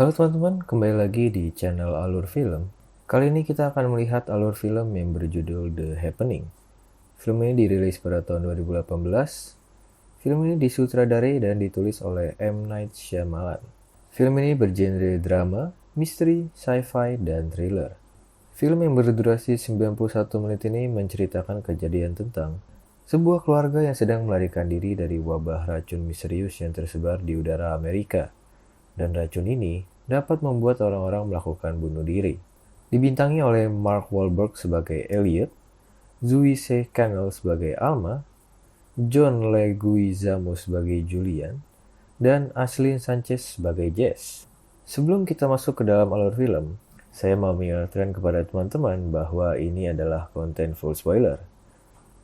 Halo teman-teman, kembali lagi di channel Alur Film. Kali ini kita akan melihat alur film yang berjudul The Happening. Film ini dirilis pada tahun 2018. Film ini disutradarai dan ditulis oleh M. Night Shyamalan. Film ini bergenre drama, misteri, sci-fi, dan thriller. Film yang berdurasi 91 menit ini menceritakan kejadian tentang sebuah keluarga yang sedang melarikan diri dari wabah racun misterius yang tersebar di udara Amerika. Dan racun ini dapat membuat orang-orang melakukan bunuh diri. Dibintangi oleh Mark Wahlberg sebagai Elliot, Zoe Kazan sebagai Alma, John Leguizamo sebagai Julian, dan Aislinn Sanchez sebagai Jess. Sebelum kita masuk ke dalam alur film, saya mau mengingatkan kepada teman-teman bahwa ini adalah konten full spoiler.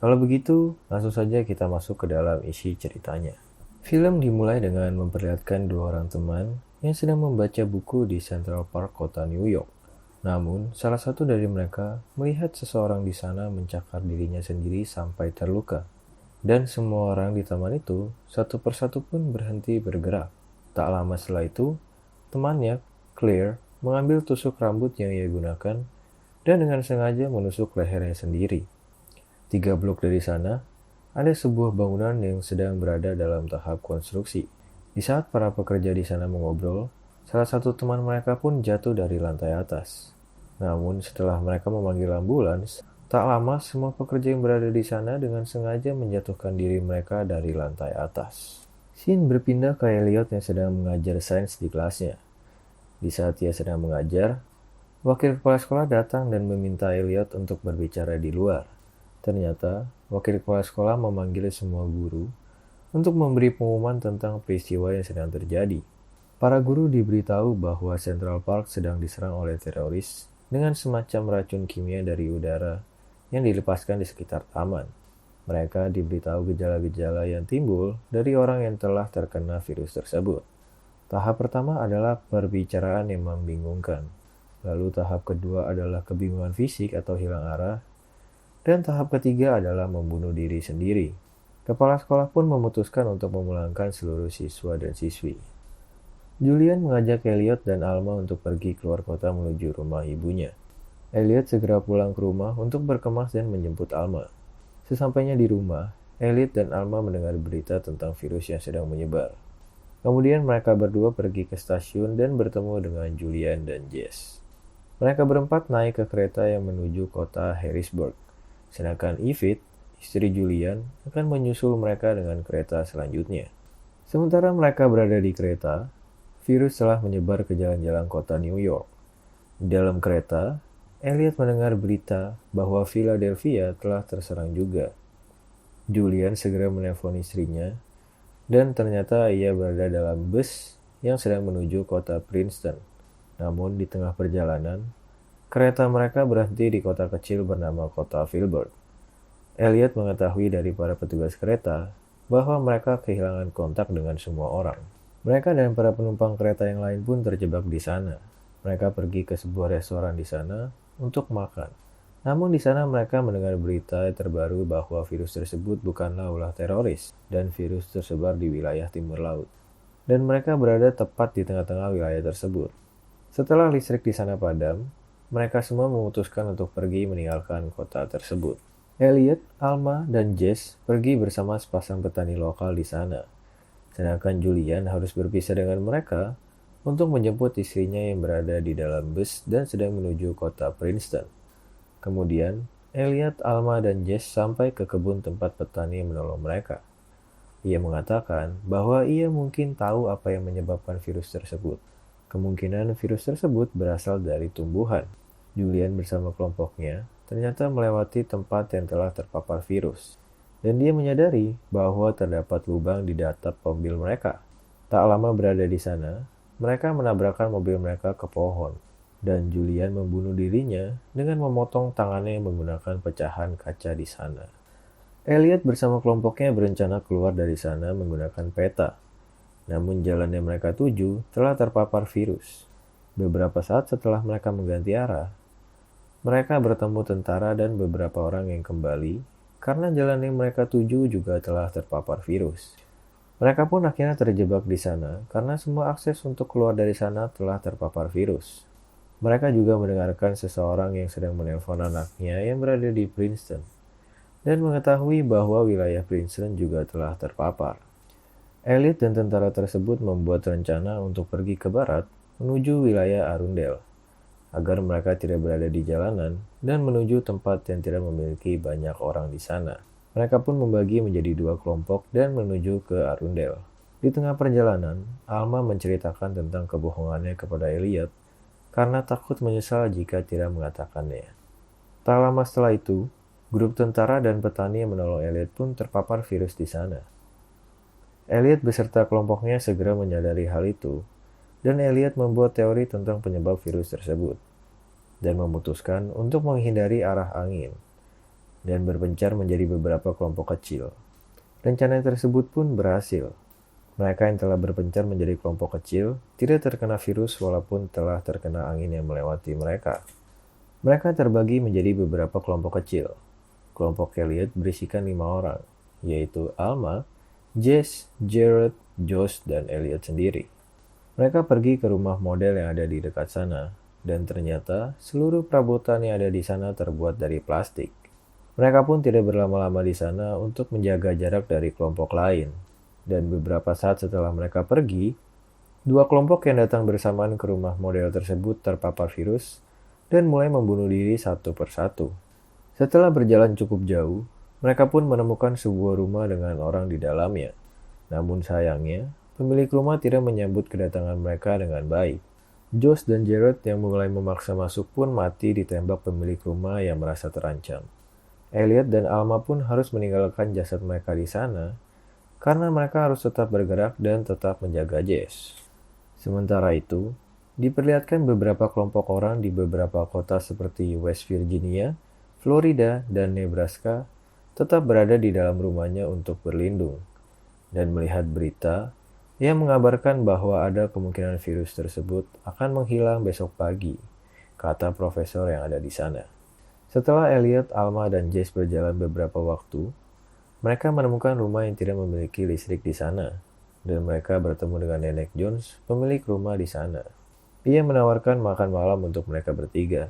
Kalau begitu, langsung saja kita masuk ke dalam isi ceritanya. Film dimulai dengan memperlihatkan dua orang teman yang sedang membaca buku di Central Park, kota New York. Namun, salah satu dari mereka melihat seseorang di sana mencakar dirinya sendiri sampai terluka. Dan semua orang di taman itu, satu persatu pun berhenti bergerak. Tak lama setelah itu, temannya, Claire, mengambil tusuk rambut yang ia gunakan dan dengan sengaja menusuk lehernya sendiri. 3 blok dari sana, ada sebuah bangunan yang sedang berada dalam tahap konstruksi. Di saat para pekerja di sana mengobrol, salah satu teman mereka pun jatuh dari lantai atas. Namun setelah mereka memanggil ambulans, tak lama semua pekerja yang berada di sana dengan sengaja menjatuhkan diri mereka dari lantai atas. Scene berpindah ke Elliot yang sedang mengajar sains di kelasnya. Di saat ia sedang mengajar, wakil kepala sekolah datang dan meminta Elliot untuk berbicara di luar. Ternyata, wakil kepala sekolah memanggil semua guru untuk memberi pengumuman tentang peristiwa yang sedang terjadi. Para guru diberitahu bahwa Central Park sedang diserang oleh teroris dengan semacam racun kimia dari udara yang dilepaskan di sekitar taman. Mereka diberitahu gejala-gejala yang timbul dari orang yang telah terkena virus tersebut. Tahap pertama adalah perbicaraan yang membingungkan. Lalu tahap kedua adalah kebingungan fisik atau hilang arah. Dan tahap ketiga adalah membunuh diri sendiri. Kepala sekolah pun memutuskan untuk memulangkan seluruh siswa dan siswi. Julian mengajak Elliot dan Alma untuk pergi keluar kota menuju rumah ibunya. Elliot segera pulang ke rumah untuk berkemas dan menjemput Alma. Sesampainya di rumah, Elliot dan Alma mendengar berita tentang virus yang sedang menyebar. Kemudian mereka berdua pergi ke stasiun dan bertemu dengan Julian dan Jess. Mereka berempat naik ke kereta yang menuju kota Harrisburg. Sedangkan Yvette, istri Julian, akan menyusul mereka dengan kereta selanjutnya. Sementara mereka berada di kereta, virus telah menyebar ke jalan-jalan kota New York. Di dalam kereta, Elliot mendengar berita bahwa Philadelphia telah terserang juga. Julian segera menelpon istrinya, dan ternyata ia berada dalam bus yang sedang menuju kota Princeton. Namun di tengah perjalanan, kereta mereka berhenti di kota kecil bernama kota Filbert. Elliot mengetahui dari para petugas kereta bahwa mereka kehilangan kontak dengan semua orang. Mereka dan para penumpang kereta yang lain pun terjebak di sana. Mereka pergi ke sebuah restoran di sana untuk makan. Namun di sana mereka mendengar berita terbaru bahwa virus tersebut bukanlah ulah teroris dan virus tersebar di wilayah timur laut. Dan mereka berada tepat di tengah-tengah wilayah tersebut. Setelah listrik di sana padam, mereka semua memutuskan untuk pergi meninggalkan kota tersebut. Elliot, Alma, dan Jess pergi bersama sepasang petani lokal di sana. Sedangkan Julian harus berpisah dengan mereka untuk menjemput istrinya yang berada di dalam bus dan sedang menuju kota Princeton. Kemudian, Elliot, Alma, dan Jess sampai ke kebun tempat petani yang menolong mereka. Ia mengatakan bahwa ia mungkin tahu apa yang menyebabkan virus tersebut. Kemungkinan virus tersebut berasal dari tumbuhan. Julian bersama kelompoknya ternyata melewati tempat yang telah terpapar virus. Dan dia menyadari bahwa terdapat lubang di atap mobil mereka. Tak lama berada di sana, mereka menabrakkan mobil mereka ke pohon. Dan Julian membunuh dirinya dengan memotong tangannya menggunakan pecahan kaca di sana. Elliot bersama kelompoknya berencana keluar dari sana menggunakan peta. Namun jalan yang mereka tuju telah terpapar virus. Beberapa saat setelah mereka mengganti arah, mereka bertemu tentara dan beberapa orang yang kembali karena jalan yang mereka tuju juga telah terpapar virus. Mereka pun akhirnya terjebak di sana karena semua akses untuk keluar dari sana telah terpapar virus. Mereka juga mendengarkan seseorang yang sedang menelpon anaknya yang berada di Princeton dan mengetahui bahwa wilayah Princeton juga telah terpapar. Elliot dan tentara tersebut membuat rencana untuk pergi ke barat menuju wilayah Arundel agar mereka tidak berada di jalanan dan menuju tempat yang tidak memiliki banyak orang di sana. Mereka pun membagi menjadi 2 kelompok dan menuju ke Arundel. Di tengah perjalanan, Alma menceritakan tentang kebohongannya kepada Elliot karena takut menyesal jika tidak mengatakannya. Tak lama setelah itu, grup tentara dan petani yang menolong Elliot pun terpapar virus di sana. Elliot beserta kelompoknya segera menyadari hal itu, dan Elliot membuat teori tentang penyebab virus tersebut, dan memutuskan untuk menghindari arah angin dan berpencar menjadi beberapa kelompok kecil. Rencana tersebut pun berhasil. Mereka yang telah berpencar menjadi kelompok kecil tidak terkena virus walaupun telah terkena angin yang melewati mereka. Mereka terbagi menjadi beberapa kelompok kecil. Kelompok Elliot berisikan 5 orang, yaitu Alma, Jess, Jared, Josh, dan Elliot sendiri. Mereka pergi ke rumah model yang ada di dekat sana, dan ternyata seluruh perabotan yang ada di sana terbuat dari plastik. Mereka pun tidak berlama-lama di sana untuk menjaga jarak dari kelompok lain. Dan beberapa saat setelah mereka pergi, 2 kelompok yang datang bersamaan ke rumah model tersebut terpapar virus dan mulai membunuh diri satu persatu. Setelah berjalan cukup jauh, mereka pun menemukan sebuah rumah dengan orang di dalamnya. Namun sayangnya, pemilik rumah tidak menyambut kedatangan mereka dengan baik. Josh dan Jared yang mulai memaksa masuk pun mati ditembak pemilik rumah yang merasa terancam. Elliot dan Alma pun harus meninggalkan jasad mereka di sana karena mereka harus tetap bergerak dan tetap menjaga Jess. Sementara itu, diperlihatkan beberapa kelompok orang di beberapa kota seperti West Virginia, Florida, dan Nebraska tetap berada di dalam rumahnya untuk berlindung dan melihat berita yang mengabarkan bahwa ada kemungkinan virus tersebut akan menghilang besok pagi, kata profesor yang ada di sana. Setelah Elliot, Alma, dan Jess berjalan beberapa waktu, mereka menemukan rumah yang tidak memiliki listrik di sana, dan mereka bertemu dengan Nenek Jones, pemilik rumah di sana. Ia menawarkan makan malam untuk mereka bertiga.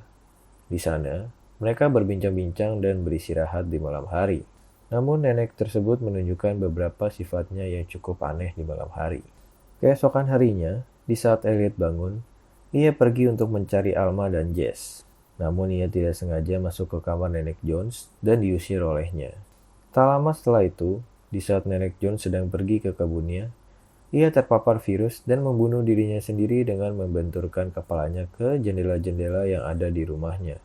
Di sana, mereka berbincang-bincang dan beristirahat di malam hari. Namun nenek tersebut menunjukkan beberapa sifatnya yang cukup aneh di malam hari. Keesokan harinya, di saat Elliot bangun, ia pergi untuk mencari Alma dan Jess. Namun ia tidak sengaja masuk ke kamar Nenek Jones dan diusir olehnya. Tak lama setelah itu, di saat Nenek Jones sedang pergi ke kebunnya, ia terpapar virus dan membunuh dirinya sendiri dengan membenturkan kepalanya ke jendela-jendela yang ada di rumahnya.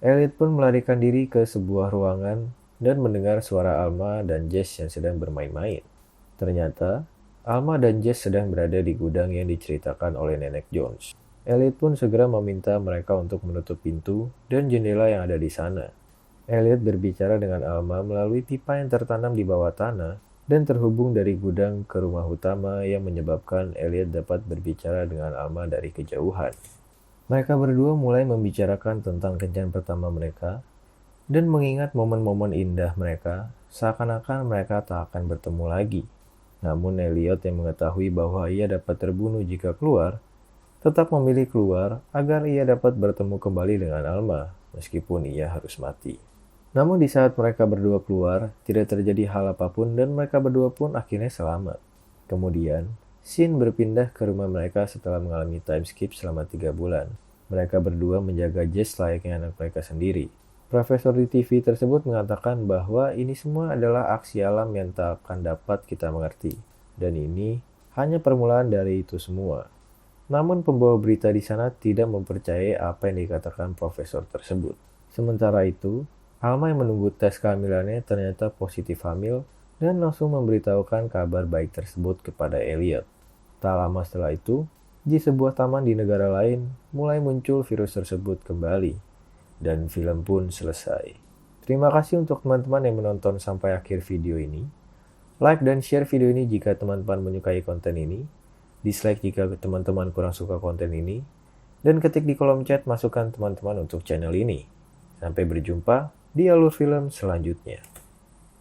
Elliot pun melarikan diri ke sebuah ruangan dan mendengar suara Alma dan Jess yang sedang bermain-main. Ternyata, Alma dan Jess sedang berada di gudang yang diceritakan oleh Nenek Jones. Elliot pun segera meminta mereka untuk menutup pintu dan jendela yang ada di sana. Elliot berbicara dengan Alma melalui pipa yang tertanam di bawah tanah dan terhubung dari gudang ke rumah utama yang menyebabkan Elliot dapat berbicara dengan Alma dari kejauhan. Mereka berdua mulai membicarakan tentang kencan pertama mereka dan mengingat momen-momen indah mereka seakan-akan mereka tak akan bertemu lagi. Namun Elliot yang mengetahui bahwa ia dapat terbunuh jika keluar, tetap memilih keluar agar ia dapat bertemu kembali dengan Alma, meskipun ia harus mati. Namun di saat mereka berdua keluar, tidak terjadi hal apapun dan mereka berdua pun akhirnya selamat. Kemudian, scene berpindah ke rumah mereka setelah mengalami time skip selama 3 bulan. Mereka berdua menjaga Jess layaknya anak mereka sendiri. Profesor di TV tersebut mengatakan bahwa ini semua adalah aksi alam yang tak akan dapat kita mengerti. Dan ini hanya permulaan dari itu semua. Namun pembawa berita di sana tidak mempercayai apa yang dikatakan profesor tersebut. Sementara itu, Alma yang menunggu tes kehamilannya ternyata positif hamil dan langsung memberitahukan kabar baik tersebut kepada Elliot. Tak lama setelah itu, di sebuah taman di negara lain mulai muncul virus tersebut kembali. Dan film pun selesai. Terima kasih untuk teman-teman yang menonton sampai akhir video ini. Like dan share video ini jika teman-teman menyukai konten ini. Dislike jika teman-teman kurang suka konten ini, dan ketik di kolom chat masukan teman-teman untuk channel ini. Sampai berjumpa di alur film selanjutnya.